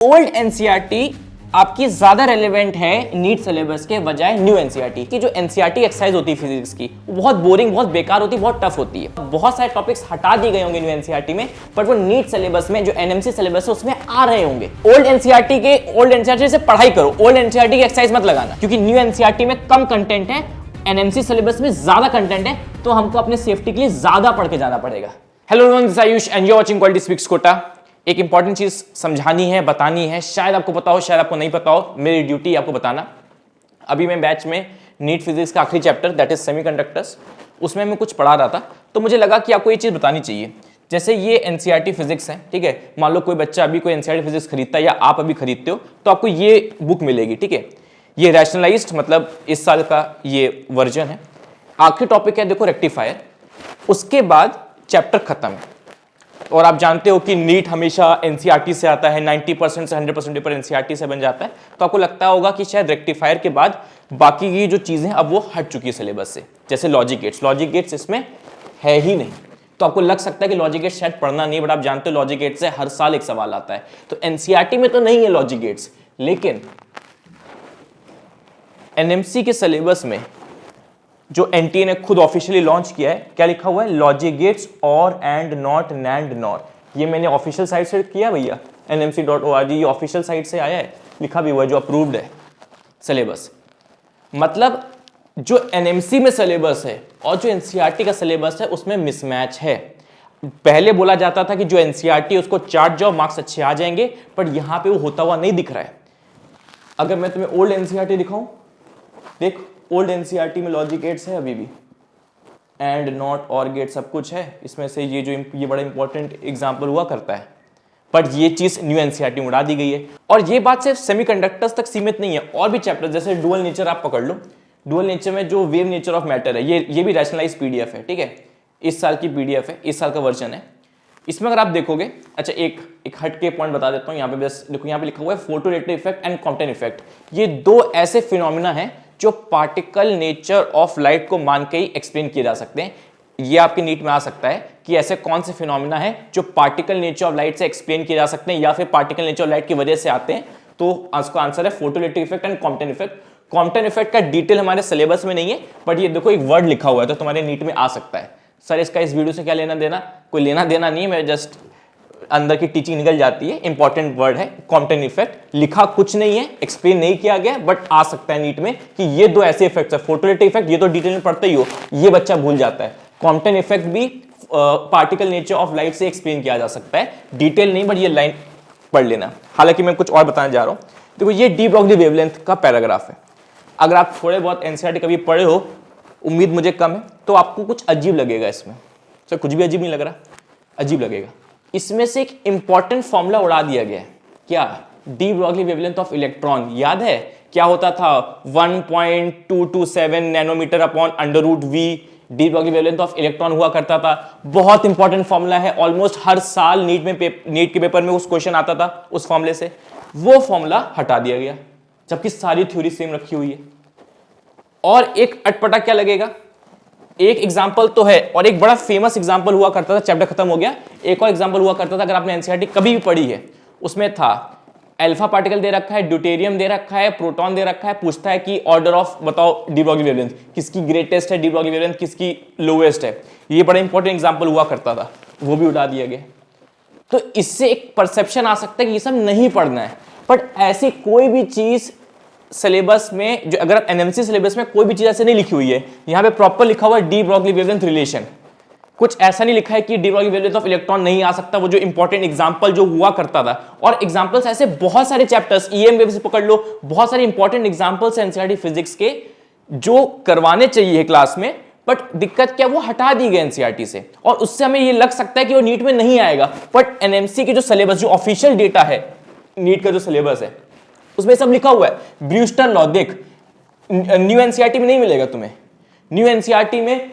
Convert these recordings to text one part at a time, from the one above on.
Old NCERT आपकी ज्यादा relevant है नीट सिलेबस के बजाय न्यू एनसीईआरटी की। जो एनसीईआरटी एक्सरसाइज होती है फिजिक्स की वो बहुत बोरिंग, बहुत बेकार होती है, बहुत टफ होती है। बहुत सारे टॉपिक्स हटा दिए गए होंगे न्यू एनसीईआरटी में, बट वो नीट सिलेबस में जो एनएमसी सिलेबस है उसमें आ रहे होंगे। ओल्ड एनसीईआरटी से पढ़ाई करो, ओल्ड एनसीईआरटी की एक्सरसाइज मत लगाना, क्योंकि न्यू एनसीईआरटी में कम कंटेंट है, एनएमसी सिलेबस में ज्यादा कंटेंट है, तो हमको अपने सेफ्टी के लिए ज्यादा पढ़ के जाना पड़ेगा। Hello everyone, this is Ayush and you are watching quality speaks Kota. एक इंपॉर्टेंट चीज समझानी है, बतानी है, शायद आपको पता हो, शायद आपको नहीं पता हो, मेरी ड्यूटी आपको बताना। अभी मैं बैच में नीट फिजिक्स का आखिरी चैप्टर दैट इज सेमीकंडक्टर्स, उसमें मैं कुछ पढ़ा रहा था, तो मुझे लगा कि आपको ये चीज बतानी चाहिए। जैसे ये एनसीईआरटी फिजिक्स है, ठीक है। मान लो कोई बच्चा अभी कोई एनसीईआरटी फिजिक्स खरीदता है या आप अभी खरीदते हो, तो आपको ये बुक मिलेगी, ठीक है। ये रैशनलाइज्ड मतलब इस साल का ये वर्जन है। आखिरी टॉपिक है देखो रेक्टिफायर, उसके बाद चैप्टर खत्म है। और आप जानते हो कि नीट हमेशा एनसीईआरटी से आता है, 90% से 100% पेपर एनसीईआरटी से बन जाता है, तो आपको लगता होगा कि शायद रेक्टिफायर के बाद बाकी की जो चीजें अब वो हट चुकी है सिलेबस से। जैसे लॉजिक गेट्स इसमें है ही नहीं, तो आपको लग सकता है कि लॉजिक गेट्स शायद पढ़ना नहीं, बट आप जानते हो लॉजिक गेट्स से हर साल एक सवाल आता है। तो एनसीईआरटी में तो नहीं है लॉजिक गेट्स, लेकिन एनएमसी के सिलेबस में जो एनटीए ने खुद ऑफिशियली लॉन्च किया है, क्या लिखा हुआ है? लॉजिक गेट्स और एंड नॉट नैंड नॉर। ये मैंने ऑफिशियल साइट से किया भैया, nmc.org, ये ऑफिशियल साइट से आया है, लिखा भी हुआ है, जो अप्रूव्ड है सिलेबस। मतलब जो एनएमसी में सिलेबस है और जो एनसीईआरटी का सिलेबस है उसमें मिसमैच है। पहले बोला जाता था कि जो एनसीईआरटी उसको चाट जाओ, मार्क्स अच्छे आ जाएंगे, बट यहां पे वो होता हुआ नहीं दिख रहा है। अगर मैं तुम्हें ओल्ड एनसीईआरटी दिखाऊं, देख ओल्ड एनसीईआरटी में लॉजिक गेट्स है, अभी भी एंड नॉट और गेट सब कुछ है। इसमें से ये बड़ा इंपॉर्टेंट एग्जांपल हुआ करता है, बट ये चीज न्यू एनसीईआरटी में उड़ा दी गई है। और ये बात सिर्फ सेमीकंडक्टर्स तक सीमित नहीं है, और भी चैप्टर जैसे डुअल नेचर आप पकड़ लो। डुअल नेचर में जो वेव नेचर ऑफ मैटर है, ये भी रैशनलाइज्ड पीडीएफ है, ठीक है। इस साल की पीडीएफ है, इस साल का वर्जन है। इसमें अगर आप देखोगे, अच्छा एक हट के पॉइंट बता देता हूं, यहाँ पे बस देखो, यहाँ पे लिखा हुआ है photoelectric effect and Compton effect. ये दो ऐसे फिनोमिना है जो पार्टिकल नेचर ऑफ लाइट को मान के ही एक्सप्लेन किए जा सकते हैं। ये आपके नीट में आ सकता है कि ऐसे कौन से फिनोमिना है जो पार्टिकल नेचर ऑफ लाइट से एक्सप्लेन किए जा सकते हैं या फिर पार्टिकल नेचर ऑफ लाइट की वजह से आते हैं। तो उसका आंसर है photoelectric effect and Compton effect. Compton effect का डिटेल हमारे सिलेबस में नहीं है, बट ये देखो एक वर्ड लिखा हुआ है, तो तुम्हारे नीट में आ सकता है। सर इसका इस वीडियो से क्या लेना देना? कोई लेना देना नहीं है, मैं जस्ट अंदर की टीचिंग निकल जाती है। इंपॉर्टेंट वर्ड है कॉम्पटन इफेक्ट, लिखा कुछ नहीं है, एक्सप्लेन नहीं किया गया, बट आ सकता है नीट में कि ये दो ऐसे इफेक्ट्स है। फोटोरेटिव इफेक्ट ये तो डिटेल में पढ़ते ही हो, ये बच्चा भूल जाता है। कॉम्पटन इफेक्ट भी पार्टिकल नेचर ऑफ लाइट से एक्सप्लेन किया जा सकता है, डिटेल नहीं, बट ये लाइन पढ़ लेना। हालांकि मैं कुछ और बताने जा रहा हूं। देखो ये डी ब्रॉगली वेवलेंथ का पैराग्राफ है। अगर आप थोड़े बहुत एनसीईआरटी कभी पढ़े हो, उम्मीद मुझे कम है, तो आपको कुछ अजीब लगेगा इसमें। सर कुछ भी अजीब नहीं लग रहा? अजीब लगेगा। इसमें से एक इंपॉर्टेंट फॉर्मूला उड़ा दिया गया है। क्या? De Broglie wavelength of electron. याद है क्या होता था? 1.227 nanometre upon under root V de Broglie wavelength of electron हुआ करता था। बहुत इंपॉर्टेंट फॉर्मूला है, ऑलमोस्ट हर साल नीट के पेपर में उस क्वेश्चन आता था उस फॉर्मूले से। वो फॉर्मूला हटा दिया गया, जबकि सारी थ्योरी सेम रखी हुई है। और एक अटपटा क्या लगेगा, एक एग्जाम्पल तो है, और एक बड़ा फेमस एग्जाम्पल हुआ करता था, चैप्टर खत्म हो गया। एक और एग्जाम्पल हुआ करता था, अगर आपने एनसीईआरटी कभी भी पढ़ी है, उसमें था अल्फा पार्टिकल दे रखा है, ड्यूटेरियम दे रखा है, प्रोटॉन दे रखा है, पूछता है कि ऑर्डर ऑफ बताओ डी ब्रॉगली वेवलेंथ, किसकी ग्रेटेस्ट है डी ब्रॉगली वेवलेंथ, किसकी लोएस्ट है। ये बड़ा इंपॉर्टेंट एग्जाम्पल हुआ करता था, वो भी उड़ा दिया गया। तो इससे एक परसेप्शन आ सकता है कि ये सब नहीं पढ़ना है, बट ऐसी कोई भी चीज सिलेबस में, जो अगर आप एनएमसी सिलेबस में कोई भी चीज ऐसे नहीं लिखी हुई है, यहां पे प्रॉपर लिखा हुआ है डी ब्रॉगली वेवलेंथ रिलेशन। कुछ ऐसा नहीं लिखा है कि D Broglie wavelength of electron नहीं आ सकता, वो जो इंपॉर्टेंट एग्जांपल जो हुआ करता था। और एग्जांपल्स ऐसे बहुत सारे चैप्टर्स, ईएम वेव से पकड़ लो, बहुत सारे इंपॉर्टेंट एग्जांपल्स एनसीईआरटी फिजिक्स के जो करवाने चाहिए क्लास में, बट दिक्कत क्या, वो हटा दी गई एनसीईआरटी से। और उससे हमें ये लग सकता है कि वो नीट में नहीं आएगा, बट एनएमसी की जो सिलेबस, जो ऑफिशियल डेटा है नीट का जो सिलेबस है, उसमें सब लिखा हुआ है। ब्रूस्टर लॉ देख, न्यू एनसीईआरटी में नहीं मिलेगा तुम्हें। न्यू एनसीईआरटी में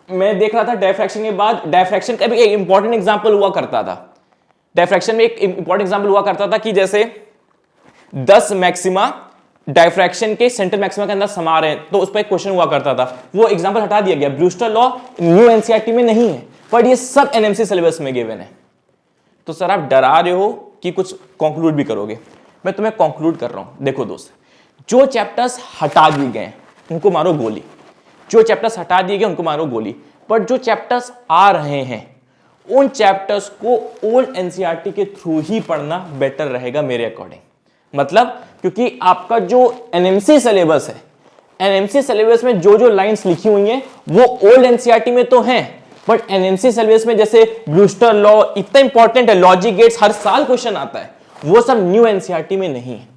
मैं देख रहा था डायफ्रैक्शन के बाद, डायफ्रैक्शन का भी एक इंपॉर्टेंट एग्जांपल हुआ करता था। डायफ्रैक्शन में एक इंपॉर्टेंट एग्जांपल हुआ करता था कि जैसे 10 मैक्सिमा डायफ्रैक्शन के सेंटर मैक्सिमा के अंदर समा रहे हैं, तो उस पर एक क्वेश्चन हुआ करता था। वो एग्जांपल हटा दिया गया। ब्रूस्टर लॉ न्यू एनसीईआरटी में नहीं है, पर ये सब एनएमसी सिलेबस में गिवन है। तो सर आप डरा रहे हो कि कुछ कंक्लूड भी करोगे। मैं तुम्हें कंक्लूड कर रहा हूं। देखो दोस्त, जो चैप्टर्स हटा दिए गए उनको मारो गोली, जो चैप्टर्स हटा दिए गए उनको मारो गोली, पर जो चैप्टर्स आ रहे हैं उन चैप्टर्स को ओल्ड एनसीईआरटी के थ्रू ही पढ़ना बेटर रहेगा मेरे अकॉर्डिंग। मतलब क्योंकि आपका जो एनएमसी सिलेबस है, एनएमसी सिलेबस में जो जो लाइंस लिखी हुई हैं वो ओल्ड एनसीईआरटी में तो हैं, बट एनएमसी सिलेबस में जैसे ब्रूस्टर लॉ इतना इंपॉर्टेंट है, लॉजिक गेट्स हर साल क्वेश्चन आता है, वो सब न्यू एनसीईआरटी में नहीं है।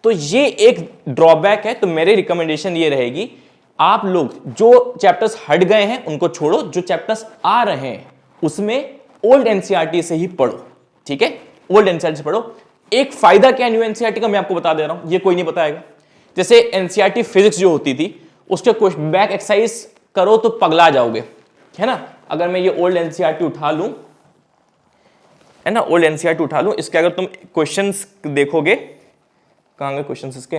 तो ये एक ड्रॉबैक है। तो मेरी रिकमेंडेशन ये रहेगी, आप लोग जो चैप्टर्स हट गए हैं उनको छोड़ो, जो चैप्टर्स आ रहे हैं उसमें ओल्ड एनसीईआरटी से ही पढ़ो, ठीक है, ओल्ड एनसीईआरटी से पढ़ो। एक फायदा क्या है न्यू एनसीईआरटी का, मैं आपको बता दे रहा हूं, ये कोई नहीं बताएगा। जैसे एनसीईआरटी फिजिक्स जो होती थी उसके क्वेश्चन बैक एक्सरसाइज करो तो पगला जाओगे, है ना। अगर मैं ये ओल्ड एनसीईआरटी उठा लूं, है ना, ओल्ड एनसीईआरटी उठा लूं, इसके अगर तुम क्वेश्चंस देखोगे, कहां गए क्वेश्चंस इसके,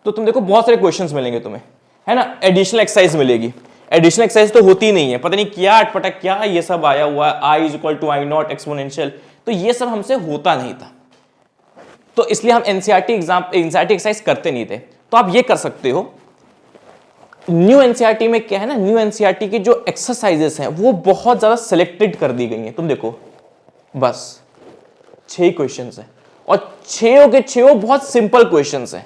तो तुम देखो बहुत सारे क्वेश्चंस मिलेंगे तुम्हें, है ना। एडिशनल एक्सरसाइज मिलेगी, एडिशनल एक्सरसाइज तो होती नहीं है, पता नहीं क्या अटपटक क्या ये सब आया हुआ है, I is equal to I naught exponential, तो ये सब हमसे होता नहीं था, तो इसलिए हम एनसीईआरटी एक्सरसाइज करते नहीं थे। तो आप ये कर सकते हो, न्यू एनसीईआरटी में क्या है ना, न्यू एनसीईआरटी की जो एक्सरसाइजेस हैं वो बहुत ज्यादा सिलेक्टेड कर दी गई हैं। तुम देखो बस 6 क्वेश्चंस हैं और 6 के 6 बहुत सिंपल क्वेश्चंस हैं।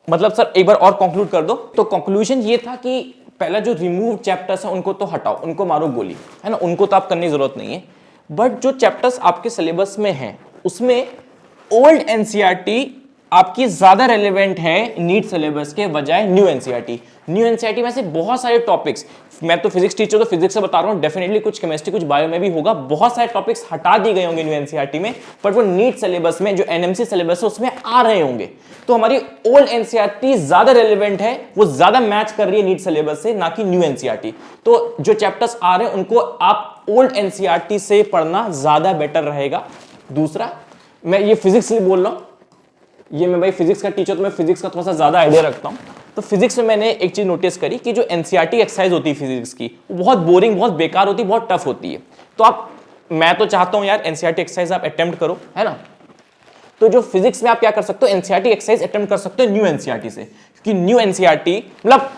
मतलब सर एक बार और कंक्लूड कर दो। तो कंक्लूजन ये था कि पहला जो रिमूव चैप्टर्स हैं उनको तो हटाओ, उनको मारो गोली, है ना, उनको तो आप करने की जरूरत नहीं है। बट जो चैप्टर्स आपके सिलेबस में हैं उसमें ओल्ड एनसीईआरटी आपकी ज्यादा रेलेवेंट है नीट सिलेबस के बजाय न्यू एनसीईआरटी। न्यू एनसीईआरटी में से बहुत सारे टॉपिक्स, मैं तो फिजिक्स टीचर तो फिजिक्स से बता रहा हूं, डेफिनेटली कुछ केमिस्ट्री कुछ बायो में भी होगा, बहुत सारे टॉपिक्स हटा दिए गए होंगे न्यू एनसीईआरटी में, बट वो नीट सिलेबस में जो एनएमसी सिलेबस है उसमें आ रहे होंगे। तो हमारी ओल्ड एनसीईआरटी ज्यादा रेलेवेंट है, वो ज्यादा मैच कर रही है नीट सिलेबस से, ना कि न्यू एनसीईआरटी। तो जो चैप्टर्स आ रहे हैं उनको आप ओल्ड एनसीईआरटी से पढ़ना ज्यादा बेटर रहेगा। दूसरा, मैं ये फिजिक्स से बोल रहा हूं, ये मैं भाई फिजिक्स का टीचर, तो मैं फिजिक्स का थोड़ा सा ज्यादा आइडिया रखता हूं। तो फिजिक्स में मैंने एक चीज नोटिस करी कि जो एनसीईआरटी एक्सरसाइज होती है फिजिक्स की, वो बहुत बोरिंग, बहुत बेकार होती है, बहुत टफ होती है। तो आप, मैं तो चाहता हूं यार एनसीईआरटी एक्सरसाइज आप अटेम्प्ट करो, है ना। तो जो फिजिक्स में आप क्या कर सकते हो, एनसीईआरटी एक्सरसाइज अटेम्प्ट कर सकते हो न्यू एनसीईआरटी से, क्योंकि न्यू एनसीईआरटी मतलब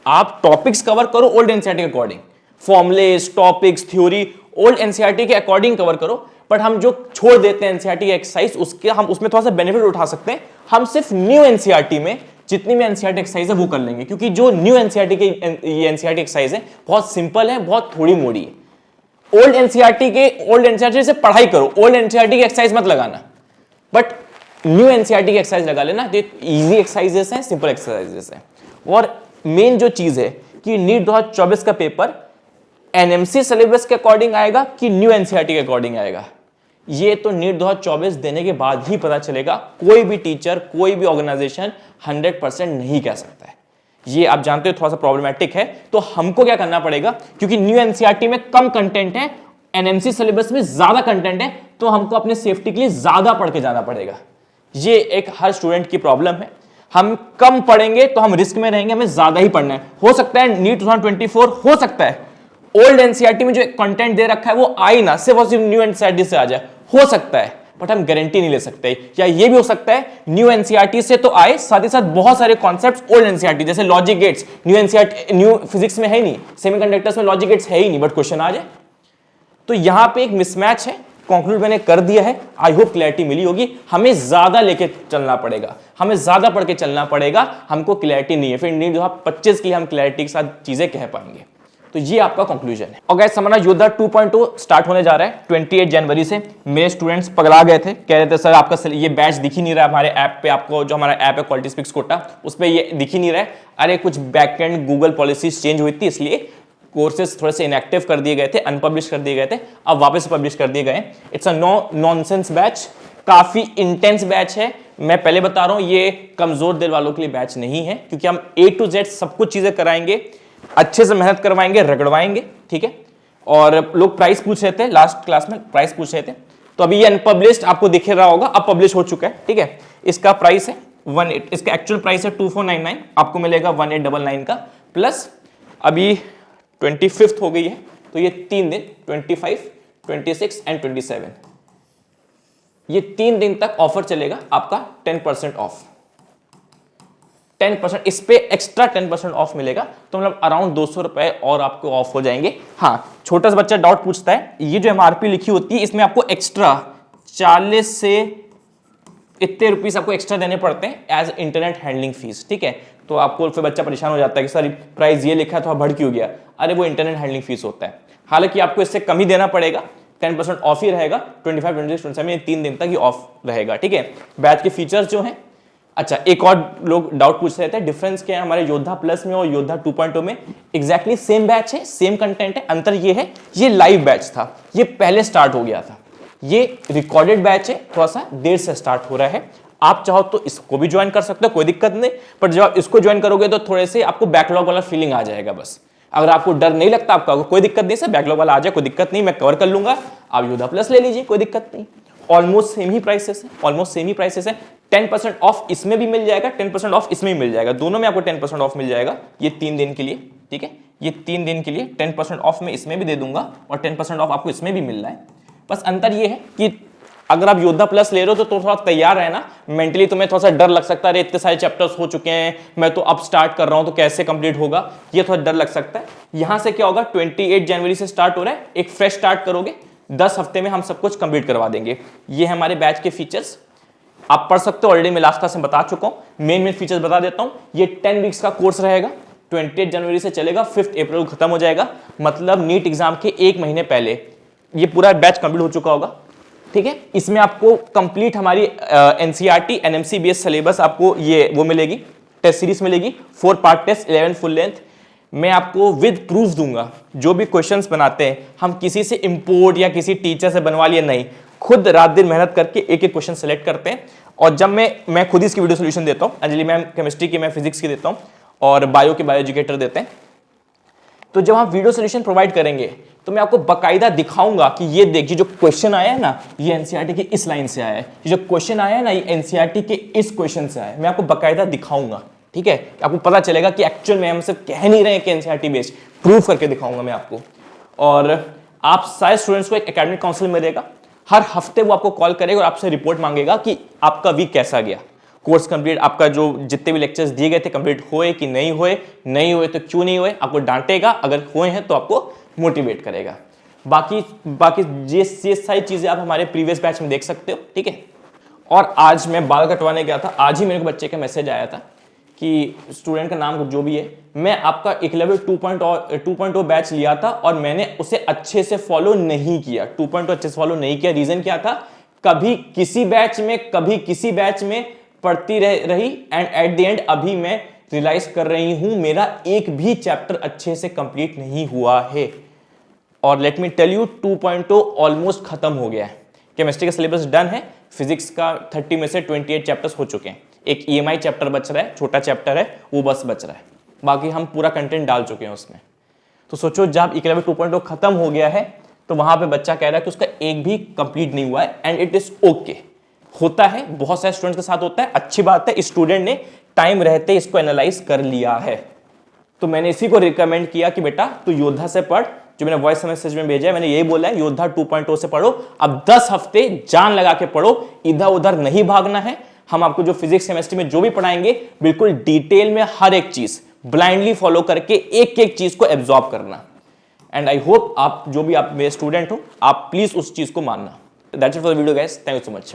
आप टॉपिक्स कवर करो ओल्ड एनसीईआरटी के according, formulas, topics, theory old NCERT के अकॉर्डिंग कवर करो, बट हम जो छोड़ देते हैं एनसीईआरटी एक्सरसाइज उसके हम उसमें थोड़ा सा बेनिफिट उठा सकते हैं। हम सिर्फ न्यू एनसीईआरटी में जितनी भी एनसीईआरटी एक्सरसाइज है वो कर लेंगे, क्योंकि जो न्यू एनसीईआरटी के ये एनसीईआरटी एक्सरसाइज है बहुत सिंपल है, बहुत थोड़ी मोड़ी है। ओल्ड एनसीईआरटी से पढ़ाई करो, ओल्ड एनसीईआरटी की एक्सरसाइज मत लगाना, बट न्यू एनसीईआरटी की एक्सरसाइज लगा लेना। ये इजी एक्सरसाइजेस हैं, सिंपल एक्सरसाइजेस हैं। और मेन जो चीज है कि नीट 2024 का पेपर एनएमसी सिलेबस के अकॉर्डिंग आएगा कि न्यू एनसीईआरटी के अकॉर्डिंग आएगा, ये तो नीट 2024 देने के बाद ही पता चलेगा। कोई भी टीचर, कोई भी ऑर्गेनाइजेशन 100% नहीं कह सकता है। ये आप जानते हो थोड़ा सा प्रॉब्लमैटिक है। तो हमको क्या करना पड़ेगा, क्योंकि न्यू एनसीईआरटी में कम कंटेंट है, एनएमसी सिलेबस में ज्यादा कंटेंट है, तो हमको अपने सेफ्टी के लिए ज्यादा पढ़ के जाना पड़ेगा। ये एक हर स्टूडेंट की प्रॉब्लम है। हम कम पढ़ेंगे तो हम रिस्क में रहेंगे, हमें ज्यादा ही पढ़ना है। हो सकता है नीट 2024 हो सकता है ओल्ड एनसीईआरटी में जो कंटेंट दे रखा है वो आई ना, सिर्फ और सिर्फ न्यू एनसीईआरटी से आ जाए, हो सकता है, बट हम गारंटी नहीं ले सकते। या ये भी हो सकता है न्यू एनसीईआरटी से तो आए, साथ ही साथ बहुत सारे कॉन्सेप्ट्स ओल्ड एनसीईआरटी, जैसे लॉजिक गेट्स न्यू फिजिक्स में है नहीं, सेमीकंडक्टर्स में लॉजिक गेट्स है ही नहीं, बट क्वेश्चन आ जाए। तो यहां पे एक मिसमैच है। कंक्लूड मैंने कर दिया है, आई होप क्लैरिटी मिली होगी। हमें ज्यादा लेके चलना पड़ेगा, हमें ज्यादा पढ़ के चलना पड़ेगा, हमको क्लैरिटी नहीं है, फिर नीट 2025 के लिए हम क्लैरिटी के साथ चीजें कह पाएंगे। तो ये आपका कंक्लूजन है। और गाइस हमारा योद्धा 2.0 स्टार्ट होने जा रहा है 28 जनवरी से। मेरे स्टूडेंट्स पगला गए थे, कह रहे थे सर आपका ये बैच दिख ही नहीं रहा है हमारे ऐप पे, आपको जो हमारा ऐप है क्वालिटी स्पीक्स कोटा उस पर ये दिख ही नहीं रहा है। अरे कुछ बैकएंड गूगल पॉलिसीज चेंज हुई थी, इसलिए कोर्सेज थोड़े से इनएक्टिव कर दिए गए थे, अनपब्लिश कर दिए गए थे, अब वापस पब्लिश कर दिए गए। इट्स अ नॉनसेंस बैच, काफी इंटेंस बैच है। मैं पहले बता रहा हूं ये कमजोर दिल वालों के लिए बैच नहीं है, क्योंकि हम A to Z सब कुछ चीजें कराएंगे, अच्छे से मेहनत करवाएंगे, रगड़वाएंगे, ठीक है। और लोग प्राइस पूछ रहे थे, लास्ट क्लास में प्राइस पूछ रहे थे, तो अभी ये अनपब्लिश्ड आपको दिख रहा होगा, अब पब्लिश हो चुका है, ठीक है। इसका प्राइस है 18, इसका एक्चुअल प्राइस है 2499, आपको मिलेगा 1899 का, प्लस अभी 25th हो गई है, तो ये 3 दिन 25, 26 एंड 27 ये 3 दिन तक ऑफर चलेगा आपका 10% ऑफ, 10%, इस पे एक्स्ट्रा 10% ऑफ मिलेगा, तो मतलब अराउंड 200 रुपए और आपको ऑफ हो जाएंगे। हाँ, छोटा सा बच्चा डाउट पूछता है, ये जो एमआरपी लिखी होती है इसमें आपको एक्स्ट्रा 40 से इतने रुपीस आपको एक्स्ट्रा देने पड़ते हैं एज इंटरनेट हैंडलिंग फीस, ठीक है। तो आपको फिर बच्चा परेशान हो जाता है कि सर प्राइस ये लिखा है तो बढ़ क्यों गया, अरे वो इंटरनेट हैंडलिंग फीस होता है। हालांकि आपको इससे कम ही देना पड़ेगा, 10% ऑफ ही रहेगा, 25, 26, 27 3 दिन तक ही ऑफ रहेगा, ठीक है। बैच के फीचर्स जो हैं, अच्छा एक और लोग डाउट पूछ रहे थे डिफरेंस क्या है हमारे योद्धा प्लस में और योद्धा 2.0 में। एग्जैक्टली सेम बैच है, सेम कंटेंट है, अंतर ये है ये लाइव बैच था, ये पहले स्टार्ट हो गया था, ये रिकॉर्डेड बैच है, थोड़ा सा देर से स्टार्ट हो रहा है। आप चाहो तो इसको भी ज्वाइन कर सकते हो, कोई दिक्कत नहीं, पर जब आप इसको ज्वाइन करोगे तो थोड़े से आपको बैकलॉग वाला फीलिंग आ जाएगा। बस अगर आपको डर नहीं लगता, आपका कोई दिक्कत नहीं, सर बैकलॉग वाला आ जाए कोई दिक्कत नहीं, मैं कवर कर लूंगा, आप योद्धा प्लस ले लीजिए, कोई दिक्कत नहीं। ऑलमोस्ट सेम ही प्राइसेस है, ऑलमोस्ट सेम ही प्राइसेस है। 10% ऑफ इसमें भी मिल जाएगा, 10% ऑफ इसमें भी मिल जाएगा, दोनों में आपको 10% ऑफ मिल जाएगा ये 3 दिन के लिए, ठीक है। ये 3 दिन के लिए 10% ऑफ मैं इसमें भी दे दूंगा और 10% ऑफ आपको इसमें भी मिल रहा है। बस अंतर ये है कि अगर आप योद्धा प्लस ले रहे हो तो थोड़ा तैयार है ना, मेंटली तुम्हें थोड़ा सा डर लग सकता है, अरे इतने सारे चैप्टर्स हो चुके हैं, मैं तो अब स्टार्ट कर रहा हूं तो कैसे कंप्लीट होगा, ये थोड़ा डर लग सकता है। यहां से क्या होगा, 28 जनवरी से स्टार्ट हो रहा है, एक फ्रेश स्टार्ट करोगे, 10 हफ्ते में हम सब कुछ कंप्लीट करवा देंगे। ये है हमारे बैच के फीचर्स, आप पढ़ सकते हो, ऑलरेडी मैं लास्ट क्लास में बता चुका हूं। मेन फीचर्स बता देता हूं, ये 10 वीक्स का कोर्स रहेगा, 28 जनवरी से चलेगा, 5 अप्रैल को खत्म हो जाएगा, मतलब नीट एग्जाम के 1 महीने पहले ये पूरा बैच कंप्लीट हो चुका होगा, ठीक है। इसमें आपको कंप्लीट हमारी एनसीईआरटी एनएमसी बेस्ड सिलेबस आपको ये वो मिलेगी, टेस्ट सीरीज मिलेगी, 4 पार्ट टेस्ट, 11 फुल लेंथ। मैं आपको विद प्रूफ दूंगा, जो भी क्वेश्चंस बनाते हैं हम किसी से इंपोर्ट या किसी टीचर से बनवा लिए नहीं, खुद रात दिन मेहनत करके एक एक क्वेश्चन सेलेक्ट करते हैं, और जब मैं खुद इसकी वीडियो सोल्यूशन देता हूं, अंजलि मैम केमिस्ट्री की, मैं फिजिक्स की देता हूं, और बायो के बायो एजुकेटर देते हैं। तो जब हम वीडियो सोल्यूशन प्रोवाइड करेंगे तो मैं आपको बकायदा दिखाऊंगा कि ये देखिए जो क्वेश्चन आया है ना, ये एनसीईआरटी के इस लाइन से आया है, ये जो क्वेश्चन आया है ना, ये एनसीईआरटी के इस क्वेश्चन से आया है, मैं आपको बकायदा दिखाऊंगा, ठीक है। आपको पता चलेगा कि एक्चुअल में हम सिर्फ कह नहीं रहे हैं कि एनसीईआरटी बेस्ड, प्रूफ करके दिखाऊंगा मैं आपको। और आप सारे स्टूडेंट्स को एक एकेडमिक काउंसिल मिलेगा, हर हफ्ते वो आपको कॉल करेगा और आपसे रिपोर्ट मांगेगा कि आपका वीक कैसा गया, कोर्स कंप्लीट, आपका जो जितने भी लेक्चर्स दिए गए थे कंप्लीट हुए कि नहीं हुए, नहीं हुए तो क्यों नहीं हुए, आपको डांटेगा, अगर हुए हैं तो आपको मोटिवेट करेगा। बाकी ये सारी चीजें आप हमारे प्रीवियस बैच में देख सकते हो, ठीक है। और आज मैं बाल कटवाने गया था, आज ही मेरे को बच्चे का मैसेज आया था कि स्टूडेंट का नाम जो भी है, मैं आपका एकलव्य 2.0 बैच लिया था और मैंने उसे अच्छे से फॉलो नहीं किया, 2.0 अच्छे से फॉलो नहीं किया। रीजन क्या था, कभी किसी बैच में कभी किसी बैच में पढ़ती रही, एंड एट द एंड अभी मैं रियलाइज कर रही हूं मेरा एक भी चैप्टर अच्छे से कंप्लीट नहीं हुआ है। और let me tell you, 2.0 almost खत्म हो गया है, केमिस्ट्री का सिलेबस डन है, फिजिक्स का 30 में से 28 चैप्टर्स हो चुके हैं, एक ईएमआई चैप्टर बच रहा है, छोटा चैप्टर है वो बस बच रहा है, बाकी हम पूरा कंटेंट डाल चुके हैं उसमें। तो सोचो जब एकलव्य 2.0 खत्म हो गया है तो वहां पे बच्चा कह रहा है कि उसका एक भी कंप्लीट नहीं हुआ है, एंड इट इज ओके, होता है, बहुत सारे स्टूडेंट्स के साथ होता है, अच्छी बात है, स्टूडेंट ने टाइम रहते इसको एनालाइज कर लिया है। तो मैंने इसी को रिकमेंड किया कि बेटा तू योद्धा से पढ़, जो मैंने वॉइस मैसेज में भेजा है मैंने यही बोला है, योद्धा 2.0 से पढ़ो, अब 10 हफ्ते जान लगा के पढ़ो, इधर उधर नहीं भागना है। हम आपको जो फिजिक्स केमिस्ट्री में जो भी पढ़ाएंगे बिल्कुल डिटेल में हर एक चीज ब्लाइंडली फॉलो करके एक एक चीज को एब्जॉर्ब करना। एंड आई होप आप जो भी आप मेरे स्टूडेंट हो, आप प्लीज उस चीज को मानना। That's it for the video guys, thank you so much.